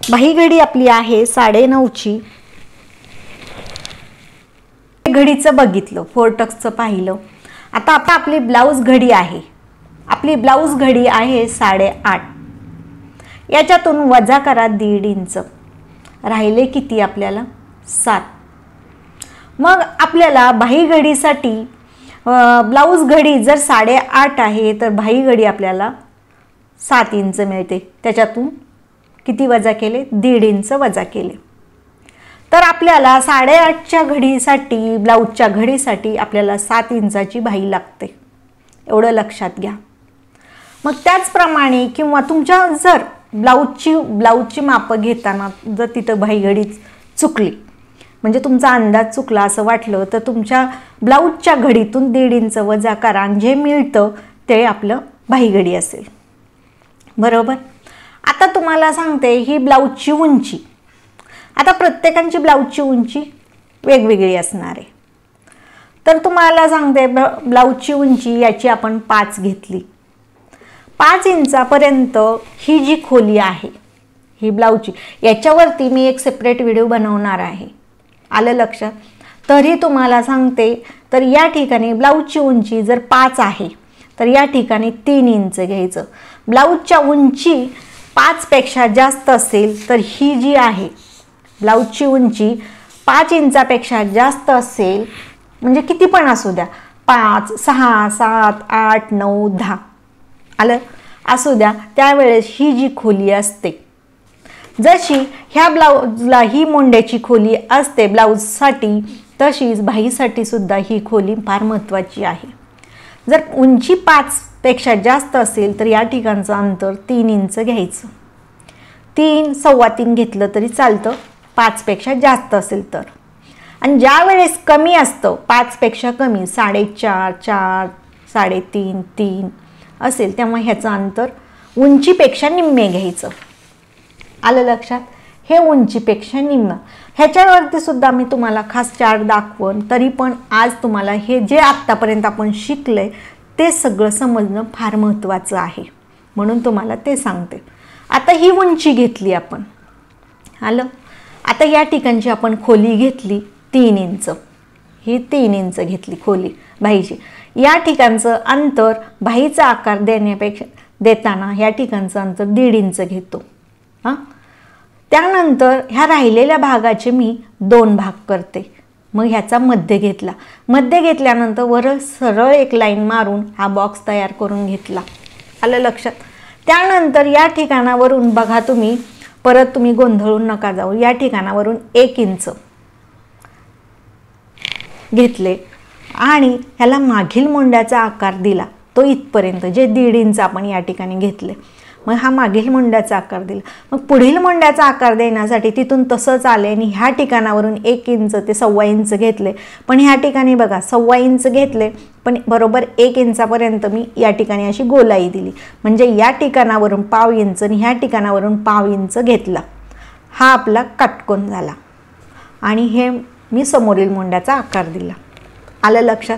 भाई घडी आपली आहे 9:30ची. घडीचं बघितलं, 4 टक्सचं पाहिलं. आता आपली ब्लाऊज घडी आहे, आपली ब्लाऊज घडी आहे 8:30. याच्यातून वजा करा 1.5 इंच, राहिले किती आपल्याला 7. मग आपल्याला भाई घडीसाठी ब्लाऊज घडी जर 8:30 आहे तर भाई घडी आपल्याला 7 इंच मिळते. त्याच्यातून किती वजा केले 1.5 इंच वजा केले. तर आपल्याला 8:30च्या घडीसाठी ब्लाऊजच्या घडीसाठी आपल्याला 7 इंचाची भाई लागते, एवढं लक्षात घ्या. मग त्याचप्रमाणे किंवा तुमच्या जर ब्लाऊजची मापं घेताना जर तिथं भाई घडी चुकली म्हणजे तुमचा अंदाज चुकला असं वाटलं तर तुमच्या ब्लाऊजच्या घडीतून 1.5 इंच वजा करा आणि जे मिळतं ते आपलं भाई घडी असेल. बरोबर. आता तुम्हाला सांगते ही ब्लाऊजची उंची. आता प्रत्येकाची ब्लाऊजची उंची वेगवेगळी असणार आहे. तर तुम्हाला सांगते ब्लाऊजची उंची याची आपण 5 घेतली. 5 इंचापर्यंत ही जी खोली आहे ही ब्लाऊजची, याच्यावरती मी एक सेपरेट व्हिडिओ बनवणार आहे, आलं लक्षात. तरी तुम्हाला सांगते तर या ठिकाणी ब्लाऊजची उंची जर 5 आहे तर या ठिकाणी 3 इंच घ्यायचं. ब्लाऊजच्या उंची 5 पेक्षा जास्त असेल तर ही जी आहे ब्लाऊजची उंची 5 इंचापेक्षा जास्त असेल म्हणजे किती पण असू द्या, 5, 6, 7, 8, 9, 10 आलं असू द्या, त्यावेळेस ही जी खोली असते जशी ह्या ब्लाऊजला ही मोंड्याची खोली असते ब्लाऊजसाठी, तशीच भाईसाठी सुद्धा ही खोली फार महत्त्वाची आहे. जर उंची 5 पेक्षा जास्त असेल तर या ठिकाणचं अंतर 3 इंच घ्यायचं. 3, 3.25 घेतलं तरी चालतं 5 पेक्षा जास्त असेल तर. आणि ज्या वेळेस कमी असतं 5 पेक्षा कमी 4.5, 4, 3.5, 3 असेल तेव्हा ह्याचं अंतर उंचीपेक्षा निम्मे घ्यायचं, आलं लक्षात. हे उंचीपेक्षा निम्न. ह्याच्यावरती सुद्धा मी तुम्हाला खास चार्ट दाखवून, तरी पण आज तुम्हाला हे जे आत्तापर्यंत आपण शिकले ते सगळं समजणं फार महत्त्वाचं आहे म्हणून तुम्हाला ते सांगते. आता ही उंची घेतली आपण, आलं. आता या ठिकाणची आपण खोली घेतली 3 इंच, ही 3 इंच घेतली खोली भाईची. या ठिकाणचं अंतर भाईचा आकार देताना या ठिकाणचं अंतर 1.5 इंच घेतो. हां, त्यानंतर ह्या राहिलेल्या भागाचे मी 2 भाग करते. मग ह्याचा मध्य घेतला. मध्य घेतल्यानंतर वर सरळ एक लाईन मारून हा बॉक्स तयार करून घेतला, आलं लक्षात. त्यानंतर या ठिकाणावरून बघा तुम्ही, परत तुम्ही गोंधळून नका जाऊ, या ठिकाणावरून 1 इंच घेतले आणि ह्याला मागील मोंड्याचा आकार दिला, तो इथपर्यंत जे 1.5 इंच आपण या ठिकाणी घेतले. मग हा मागील मोंड्याचा आकार दिला. मग पुढील मोंड्याचा आकार देण्यासाठी तिथून तसंच आले आणि ह्या ठिकाणावरून 1 इंच ते 1.25 इंच घेतले. पण ह्या ठिकाणी बघा 1.25 इंच घेतले पण बरोबर 1 इंचापर्यंत मी या ठिकाणी अशी गोलाई दिली. म्हणजे या ठिकाणावरून 1/2 इंच आणि ह्या ठिकाणावरून 1/2 इंच घेतला. हा आपला काटकोन झाला आणि हे मी समोरील मोंड्याचा आकार दिला, आलं लक्षात.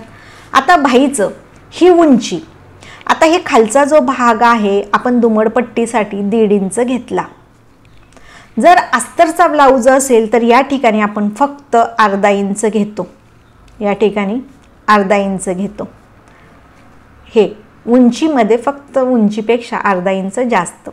आता भाईचं ही उंची, आता हे खालचा जो भाग आहे आपण दुमडपट्टीसाठी 1.5 इंच घेतला. जर अस्तरचा ब्लाऊज असेल तर या ठिकाणी आपण फक्त 1/2 इंच घेतो, या ठिकाणी 1/2 इंच घेतो. हे उंचीमध्ये फक्त उंचीपेक्षा 1/2 इंच जास्त.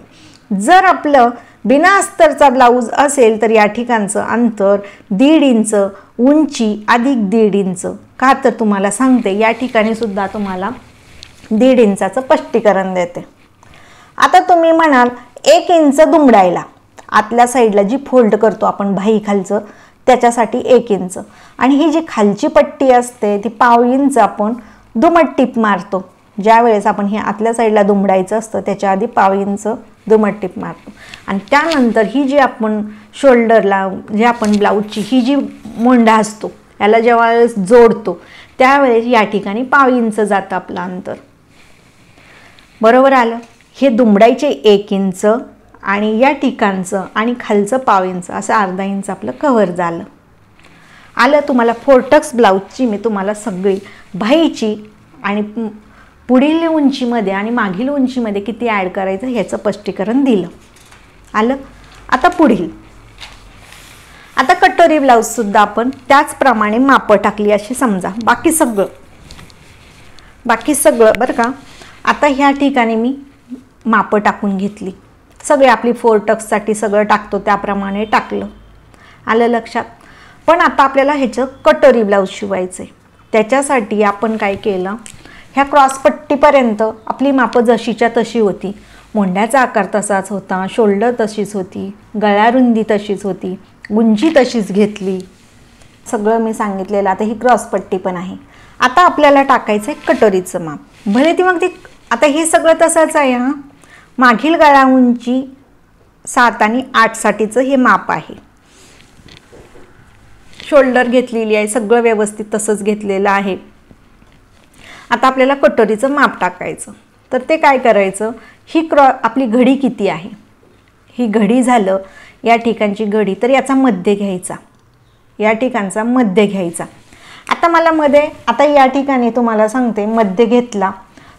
जर आपलं बिना अस्तरचा ब्लाऊज असेल तर या ठिकाणचं अंतर 1.5 इंच, उंची अधिक 1.5 इंच. का तर तुम्हाला सांगते या ठिकाणी सुद्धा तुम्हाला 1.5 इंचाचं स्पष्टीकरण देते. आता तुम्ही म्हणाल 1 इंच दुमडायला, आतल्या साईडला जी फोल्ड करतो आपण भाई खालचं त्याच्यासाठी 1 इंच, आणि ही जी खालची पट्टी असते ती 1/2 इंच आपण दुमट टिप मारतो. ज्या वेळेस आपण हे आतल्या साईडला दुमडायचं असतं त्याच्या आधी 1/2 इंच दुमट टिप मारतो. आणि त्यानंतर ही जी आपण शोल्डरला जे आपण ब्लाऊजची ही जी मोंडा असतो याला जेव्हा जोडतो त्यावेळेस या ठिकाणी 1/2 इंच जातं आपलं अंतर, बरोबर आलं. हे दुमडायचे 1 इंच आणि या ठिकाणचं आणि खालचं पाव इंच असं अर्धा इंच आपलं कव्हर झालं. आलं तुम्हाला फोर्टक्स ब्लाऊजची मी तुम्हाला सगळी बाहीची आणि पुढील उंचीमध्ये आणि मागील उंचीमध्ये किती ॲड करायचं ह्याचं स्पष्टीकरण दिलं. आलं. आता पुढील आता कटोरी ब्लाऊजसुद्धा आपण त्याचप्रमाणे मापं टाकली अशी समजा. बाकी सगळं बरं का. आता ह्या ठिकाणी मी मापं टाकून घेतली. सगळे आपली फोर्टक्ससाठी सगळं टाकतो त्याप्रमाणे टाकलं. आलं लक्षात. पण आता आपल्याला ह्याचं कटोरी ब्लाऊज शिवायचं आहे. त्याच्यासाठी आपण काय केलं, ह्या क्रॉसपट्टीपर्यंत आपली मापं जशीच्या तशी होती. मोंढ्याचा आकार तसाच होता, शोल्डर तशीच होती, गळ्यारुंदी तशीच होती, उंची तशीच घेतली. सगळं मी सांगितलेलं. आता ही क्रॉसपट्टी पण आहे. आता आपल्याला टाकायचं आहे कटोरीचं माप. भले ती मग ती आता हे सगळं तसंच आहे. हां, मागील गळा उंची 7 आणि 8 साठीचं हे माप आहे. शोल्डर घेतलेली आहे, सगळं व्यवस्थित तसंच घेतलेलं आहे. आता आपल्याला कटोरीचं माप टाकायचं. तर ते काय करायचं, ही आपली घडी किती आहे, ही घडी झालं या ठिकाणची घडी, तर याचा मध्य घ्यायचा, या ठिकाणचा मध्य घ्यायचा. आता मला मध्ये आता या ठिकाणी तुम्हाला सांगते मध्य घेतला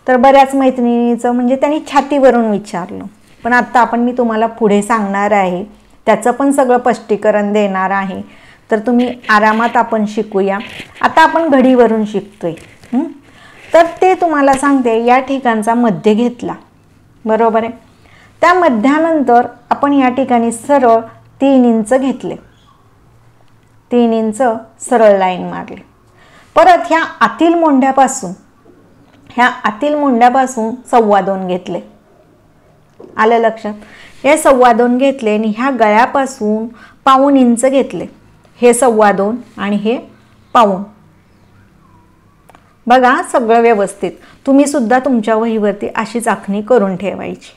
तर बऱ्याच मैत्रिणीचं म्हणजे त्यांनी छातीवरून विचारलं. पण आता मी तुम्हाला पुढे सांगणार आहे, त्याचं पण सगळं स्पष्टीकरण देणार आहे. तर तुम्ही आरामात आपण शिकूया. आता आपण घडीवरून शिकतोय. तर ते तुम्हाला सांगते या ठिकाणचा मध्य घेतला, बरोबर आहे. त्या मध्यानंतर आपण या ठिकाणी सरळ 3 इंच घेतले, 3 इंच सरळ लाईन मारली. परत ह्या आतील मोंढ्यापासून 2.25 घेतले. आलं लक्षात. हे 2.25 घेतले आणि ह्या गळ्यापासून 1.25 इंच घेतले. हे 2.25 आणि हे 1.25. बघा सगळं व्यवस्थित. तुम्ही सुद्धा तुमच्या वहीवरती अशीच आखणी करून ठेवायची.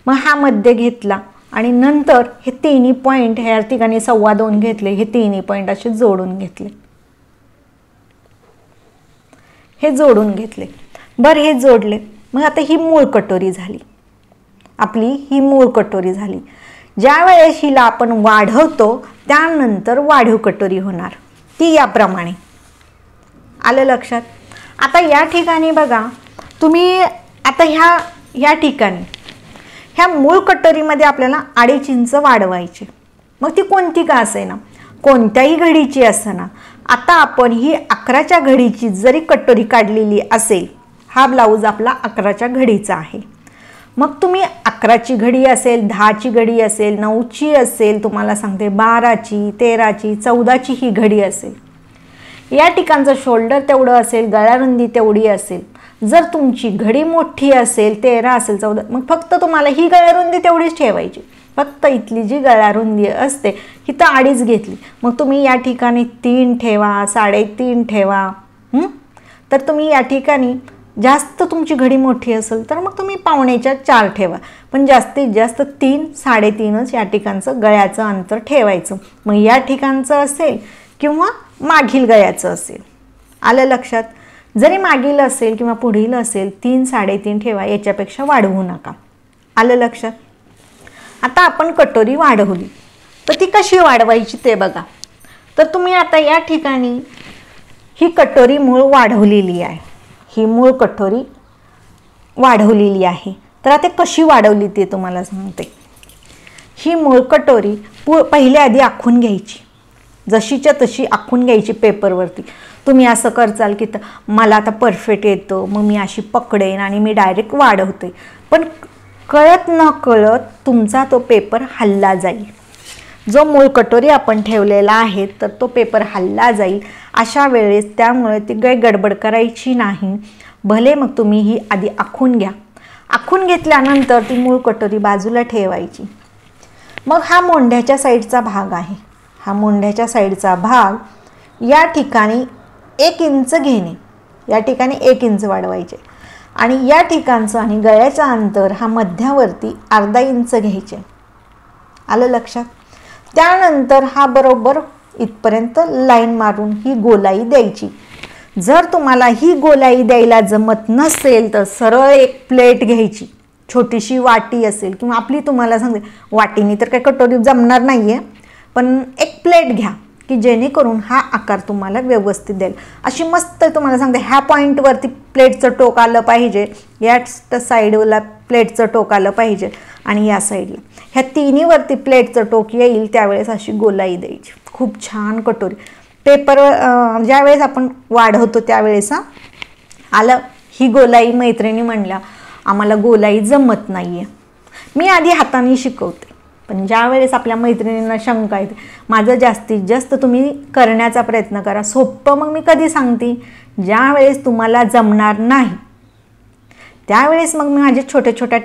मग हा मध्य घेतला आणि नंतर हे तिन्ही पॉईंट ह्या ठिकाणी 2.25 घेतले, हे तिन्ही पॉईंट असे जोडून घेतले, हे जोडून घेतले. बरं, हे जोडले. मग आता ही मूळ कटोरी झाली आपली, ही मूळ कटोरी झाली. ज्या वेळेस हिला आपण वाढवतो त्यानंतर वाढीव कटोरी होणार, ती याप्रमाणे. आलं लक्षात. आता या ठिकाणी बघा तुम्ही, आता ह्या ठिकाणी ह्या मूळ कटोरीमध्ये आपल्याला 2.5 इंच वाढवायचे. मग ती कोणती का असेना, कोणत्याही घडीची असना. आता आपण ही 11च्या घडीची जरी कटोरी काढलेली असेल, हा ब्लाऊज आपला 11च्या घडीचा आहे. मग तुम्ही 11ची घडी असेल, 10ची घडी असेल, 9ची असेल, तुम्हाला सांगते 12ची, 13ची, 14ची ही घडी असेल, या ठिकाणचं शोल्डर तेवढं असेल, गळ्यारुंदी तेवढी असेल. जर तुमची घडी मोठी असेल, 13 असेल, 14, मग फक्त तुम्हाला ही गळ्यारुंदी तेवढीच ठेवायची. फक्त इथली जी गळ्यारुंदी असते ही तर 2.5 घेतली, मग तुम्ही या ठिकाणी 3 ठेवा, 3.5 ठेवा. तर तुम्ही या ठिकाणी जास्त तुमची घडी मोठी असेल तर मग तुम्ही 4.25 ठेवा. पण जास्तीत जास्त 3, 3.5च या ठिकाणचं गळ्याचं अंतर ठेवायचं. मग या ठिकाणचं असेल किंवा मागील गळ्याचं असेल. आलं लक्षात. जरी मागील असेल किंवा पुढील असेल 3, 3.5 ठेवा, याच्यापेक्षा वाढवू नका. आलं लक्षात. आता आपण कटोरी वाढवली, तर ती कशी वाढवायची ते बघा. तर तुम्ही आता या ठिकाणी ही कटोरी मूळ वाढवलेली आहे, ही मूळ कटोरी वाढवलेली आहे. तर आता कशी वाढवली ते तुम्हाला सांगते. ही मूळ कटोरी पहिले आधी आखून घ्यायची, जशीच्या तशी आखून घ्यायची पेपरवरती. तुम्ही असं करचाल की मला आता परफेक्ट येतं, मग मी अशी पकडेन आणि मी डायरेक्ट वाढवते. पण कळत न कळत तुमचा तो पेपर हलला जाईल. जो मूळ कटोरी आपण ठेवलेला आहे तर तो पेपर हलला जाईल. अशा वेळेस त्यामुळे ती काही गडबड करायची नाही. भले मग तुम्ही ही आधी आखून घ्या. आखून घेतल्यानंतर ती मूळ कटोरी बाजूला ठेवायची. मग हा मोंढ्याच्या साईडचा भाग आहे, हा मोंढ्याच्या साईडचा भाग या ठिकाणी 1 इंच घेणे, या ठिकाणी 1 इंच वाढवायचे आणि या ठिकाणचं आणि गळ्याचं अंतर हा मध्यावरती अर्धा इंच घ्यायचे. आलं लक्षात. त्यानंतर हा बरोबर इथपर्यंत लाईन मारून ही गोलाई द्यायची. जर तुम्हाला ही गोलाई द्यायला जमत नसेल तर सरळ एक प्लेट घ्यायची, छोटीशी वाटी असेल किंवा आपली तुम्हाला सांगते वाटीनी तर काही कटोरी जमणार नाही आहे, पण एक प्लेट घ्या की जेणेकरून हा आकार तुम्हाला व्यवस्थित देईल. अशी मस्त तुम्हाला सांगते ह्या पॉईंटवरती प्लेटचं टोक आलं पाहिजे, या साईडला प्लेटचं टोक आलं पाहिजे आणि या साईडला ह्या तिन्हीवरती प्लेटचं टोक येईल त्यावेळेस अशी गोलाई द्यायची. खूप छान कटोरी पेपर ज्यावेळेस आपण वाढवतो त्यावेळेस आलं. ही गोलाई मैत्रिणी म्हणल्या आम्हाला गोलाई जमत नाही आहे. मी आधी हाताने शिकवते, पण ज्यावेळेस आपल्या मैत्रिणींना शंका येते माझं जास्तीत जास्त तुम्ही करण्याचा प्रयत्न करा. सोपं मग मी कधी सांगते, ज्यावेळेस तुम्हाला जमणार नाही त्यावेळेस मग मी माझे छोट्या छोट्या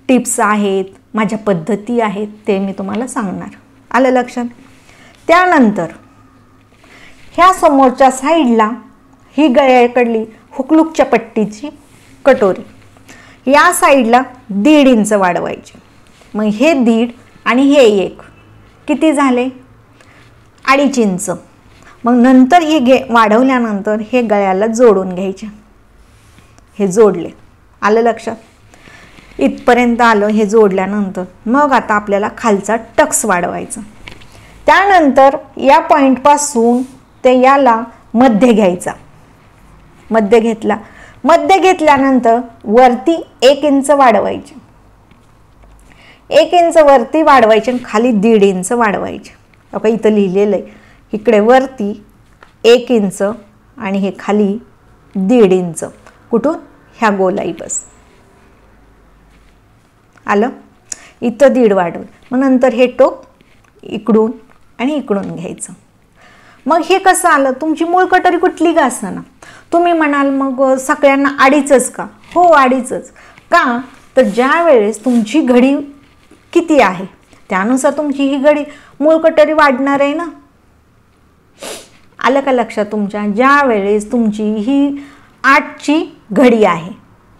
टिप्स आहेत, माझ्या पद्धती आहेत ते मी तुम्हाला सांगणार. आलं लक्षात. त्यानंतर ह्या समोरच्या साईडला ही गळ्याकडली हुकलूकच्या पट्टीची कटोरी या साईडला 1.5 इंच वाढवायची. मग हे 1.5 आणि हे 1 किती झाले 2.5 इंच. मग नंतर हे वाढवल्यानंतर हे गळ्याला जोडून घ्यायचे. हे जोडले. आलं लक्षात. इथपर्यंत आलं. हे जोडल्यानंतर मग आता आपल्याला खालचा टक्स वाढवायचा. त्यानंतर या पॉईंटपासून ते याला मध्य घ्यायचा. मध्य घेतला. मध्य घेतल्यानंतर वरती 1 इंच वाढवायचे. 1 इंच वरती वाढवायचे आणि खाली 1.5 इंच वाढवायचे. बघा इथं लिहिलेलं आहे. इकडे वरती 1 इंच आणि हे खाली 1.5 इंच. कुठून ह्या गोलाई बस. आलं. इथं 1.5 वाढवलं. मग नंतर हे टोक इकडून आणि इकडून घ्यायचं. मग हे कसं आलं. तुमची मूळ कटोरी कुठली का असना. तुम्ही म्हणाल मग सगळ्यांना 2.5च का. हो 2.5च का तर ज्या वेळेस तुमची घडी किती आहे त्यानुसार तुमची ही घडी मूळ कटोरी वाढणार आहे ना. आलं का लक्षात तुमच्या. ज्या वेळेस तुमची ही 8ची घडी आहे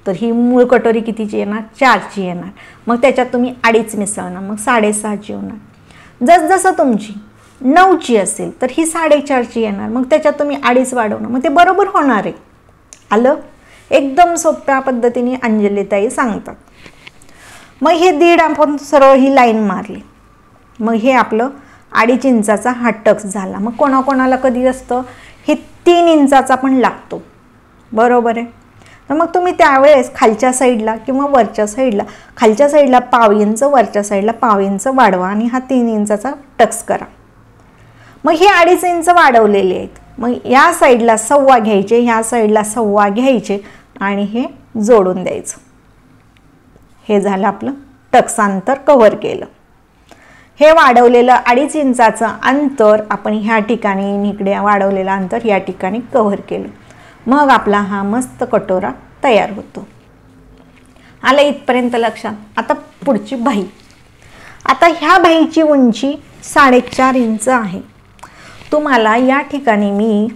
तर ही मूळ कटोरी कितीची येणार 4ची येणार. मग त्याच्यात तुम्ही 2.5 मिसळणार मग 6.5ची होणार. जसजसं तुमची 9ची असेल तर ही 4.5ची येणार. मग त्याच्यात तुम्ही 2.5 वाढवणार. मग ते बरोबर होणार आहे. आलं. एकदम सोप्या पद्धतीने अंजलीताई सांगतात. मग हे 1.5 आपण सरळ ही लाईन मारली. मग हे आपलं 2.5 इंचाचा हा टक्स झाला. मग कोणाकोणाला कधी असतं हे 3 इंचाचा पण लागतो. बरोबर आहे. तर मग तुम्ही त्यावेळेस खालच्या साईडला किंवा वरच्या साईडला खालच्या साईडला 1/2 इंच वरच्या साईडला 1/2 इंच वाढवा आणि हा 3 इंचाचा टक्स करा. मग हे 2.5 इंच वाढवलेले आहेत. मग या साईडला 1/2 घ्यायचे, ह्या साईडला 1/2 घ्यायचे आणि हे जोडून द्यायचं. हे झालं आपलं टक्सांतर कव्हर केलं. हे वाढवलेलं 2.5 इंचाचं अंतर आपण ह्या ठिकाणी इकडे वाढवलेलं अंतर या ठिकाणी कव्हर केलं. मग आपला हा मस्त कटोरा तयार होतो. आलं इथपर्यंत लक्षात. आता पुढची बाही. आता ह्या बाहीची उंची 4.5 इंच आहे. तुम्हाला या ठिकाणी मी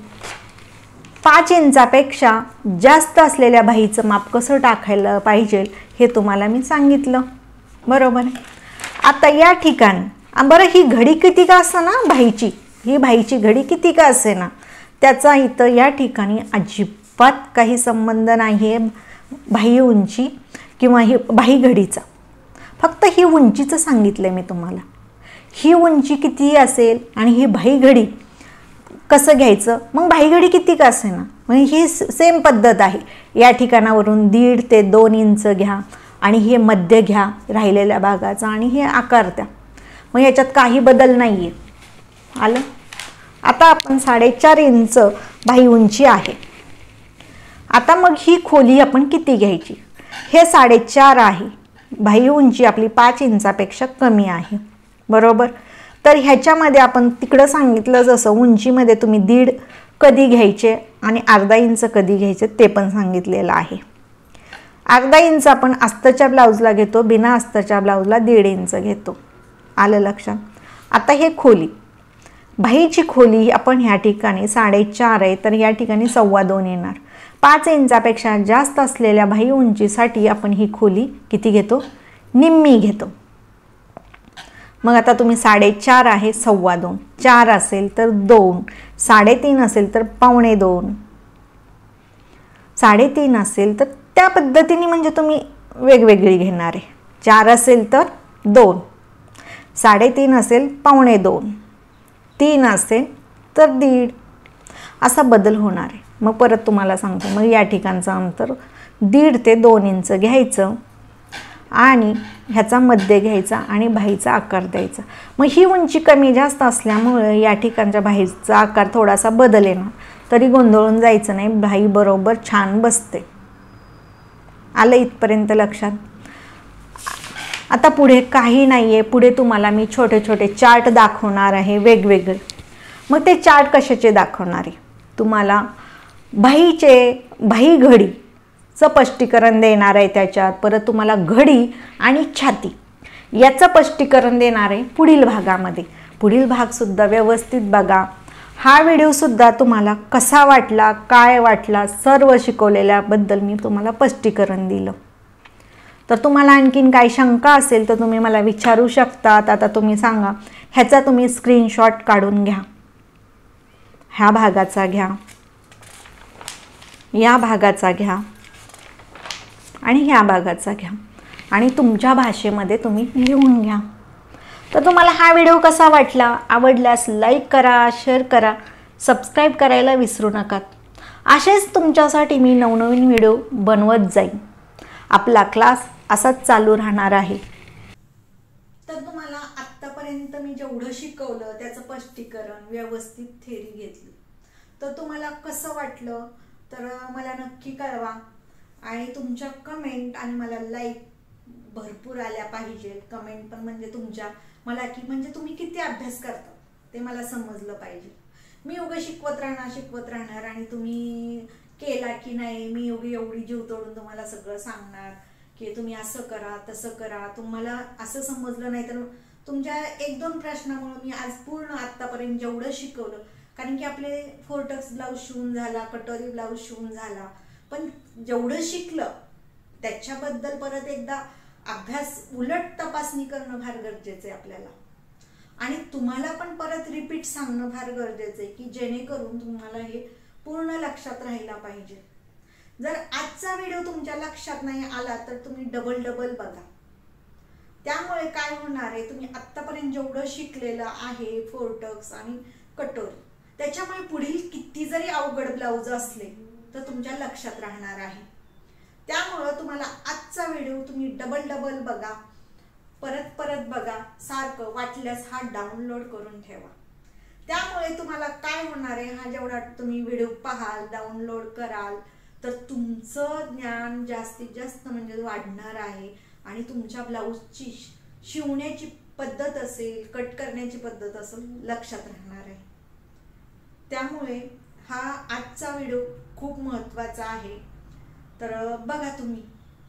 5 इंचापेक्षा जास्त असलेल्या बाहीचं माप कसं टाकायला पाहिजे हे तुम्हाला मी सांगितलं. बरोबर आहे. आता या ठिकाणी बरं ही घडी किती का असे ना बाहीची ही बाहीची घडी किती का असे ना त्याचा इथं या ठिकाणी अजिबात काही संबंध नाही आहे बाही उंची किंवा ही बाही घडीचा. फक्त ही उंचीचं सांगितलं आहे मी तुम्हाला. ही उंची किती असेल आणि ही बाही घडी कसं घ्यायचं. मग बाही घडी किती का असे ना म्हणजे ही सेम पद्धत आहे. या ठिकाणावरून 1.5 ते 2 इंच घ्या आणि हे मध्य घ्या राहिलेल्या भागाचा आणि हे आकार द्या. मग याच्यात काही बदल नाही आहे. आलं. आता आपण 4.5 इंच बाही उंची आहे. आता मग ही खोली आपण किती घ्यायची. हे 4.5 आहे. बाही उंची आपली 5 इंचापेक्षा कमी आहे. बरोबर. तर ह्याच्यामध्ये आपण तिकडं सांगितलं जसं उंचीमध्ये तुम्ही 1.5 कधी घ्यायचे आणि अर्धा इंच कधी घ्यायचे ते पण सांगितलेलं आहे. अर्धा इंच आपण अस्तरच्या ब्लाऊजला घेतो, बिना अस्तरच्या ब्लाऊजला 1.5 इंच घेतो. आलं लक्षात. आता हे खोली बाहीची खोली आपण ह्या ठिकाणी 4.5 आहे तर या ठिकाणी 2.25 येणार. 5 इंचापेक्षा जास्त असलेल्या बाही उंचीसाठी आपण ही खोली किती घेतो निम्मी घेतो. मग आता तुम्ही 4.5 आहे 2.25 4 असेल तर 2 3.5 असेल तर 2.25 3.5 असेल तर त्या पद्धतीने म्हणजे तुम्ही वेगवेगळी घेणार आहे. 4 असेल तर 2, 3.5 असेल 1.25, 3 असेल तर 1.5, असा बदल होणार आहे. मग परत तुम्हाला सांगतो, मग या ठिकाणचं अंतर 1.5 ते 2 इंच घ्यायचं आणि ह्याचा मध्य घ्यायचा आणि बाहीचा आकार द्यायचा. मग ही उंची कमी जास्त असल्यामुळे या ठिकाणच्या बाहीचा आकार थोडासा बदल येणार, तरी गोंधळून जायचं नाही, बाही बरोबर छान बसते. आलं इथपर्यंत लक्षात? आता पुढे काही नाही आहे, पुढे तुम्हाला मी छोटे छोटे चार्ट दाखवणार आहे वेगवेगळे. मग ते चार्ट कशाचे दाखवणार आहे? तुम्हाला बाही घडीचं स्पष्टीकरण देणार आहे त्याच्यात. परत तुम्हाला घडी आणि छाती याचं स्पष्टीकरण देणार आहे पुढील भागामध्ये. पुढील भागसुद्धा व्यवस्थित बघा. हा व्हिडिओसुद्धा तुम्हाला कसा वाटला, काय वाटला, सर्व शिकवलेल्याबद्दल मी तुम्हाला स्पष्टीकरण दिलं. तर तुम्हाला आणखीन काही शंका असेल तर तुम्ही मला विचारू शकतात. आता तुम्ही सांगा, ह्याचा तुम्ही स्क्रीनशॉट काढून घ्या. ह्या भागाचा घ्या, या भागाचा घ्या आणि ह्या भागाचा घ्या आणि तुमच्या भाषेमध्ये तुम्ही लिहून घ्या. तर तुम्हाला हा व्हिडिओ कसा वाटला? आवडल्यास लाईक करा, शेअर करा, सबस्क्राईब करायला विसरू नका. असेच तुमच्यासाठी मी नवनवीन व्हिडिओ बनवत जाईन. आपला क्लास असाच चालू राहणार आहे. तर तुम्हाला आत्तापर्यंत मी जेवढं शिकवलं त्याचं स्पष्टीकरण व्यवस्थित थेरी घेतली. तर तुम्हाला कसं वाटलं तर मला नक्की कळवा. आणि तुमच्या कमेंट आणि मला लाईक भरपूर आल्या पाहिजेत. कमेंट पण म्हणजे तुमच्या मला की म्हणजे तुम्ही किती अभ्यास करता ते मला समजलं पाहिजे. मी उगा शिकवत राहणार आणि तुम्ही केला की नाही, मी एवढी जीव तोडून तुम्हाला सगळं सांगणार की तुम्ही असं करा तसं करा. तुम्हाला असं समजलं नाही तर तुमच्या 1-2 प्रश्नामुळे मी आज पूर्ण आत्तापर्यंत जेवढं शिकवलं, कारण की आपले 4 टक्स ब्लाऊज शिवून झाला, कटोरी ब्लाऊज शिवून झाला, पण जेवढं शिकलं त्याच्याबद्दल परत एकदा अभ्यास उलट तपासणी करणं फार गरजेचं आहे आपल्याला. आणि तुम्हाला पण परत रिपीट सांगणं फार गरजेचं आहे की जेणेकरून तुम्हाला हे पूर्ण लक्षात राहिला पाहिजे. जर आजचा व्हिडिओ तुमच्या लक्षात नाही आला तर तुम्ही डबल बघा. त्यामुळे काय होणार आहे, तुम्ही आत्तापर्यंत जेवढं शिकलेलं आहे 4 टक्स आणि कटोरी, त्याच्यामुळे पुढील किती जरी अवघड ब्लाऊज असले तर तुमच्या लक्षात राहणार आहे. त्यामुळं तुम्हाला आजचा व्हिडिओ तुम्ही डबल बघा, परत बघा, सारखं वाटल्यास हा डाउनलोड करून ठेवा. त्यामुळे तुम्हाला काय होणार आहे, हा जेवढा तुम्ही व्हिडिओ पाहाल, डाउनलोड कराल तर तुमचं ज्ञान जास्तीत जास्त म्हणजे वाढणार आहे. आणि तुमच्या ब्लाऊजची शिवण्याची पद्धत असेल, कट करण्याची पद्धत असेल, लक्षात राहणार आहे. त्यामुळे हा आजचा व्हिडिओ खूप महत्त्वाचा आहे. तर बघा तुम्ही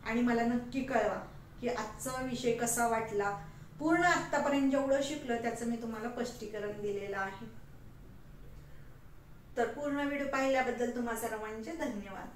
आणि मला नक्की कळवा की आजचा विषय कसा वाटला. पूर्ण आत्तापर्यंत जेवढं शिकलं त्याचं मी तुम्हाला स्पष्टीकरण दिलेलं आहे. तर पूर्ण व्हिडिओ पाहिल्याबद्दल तुम्हा सर्वांचे धन्यवाद.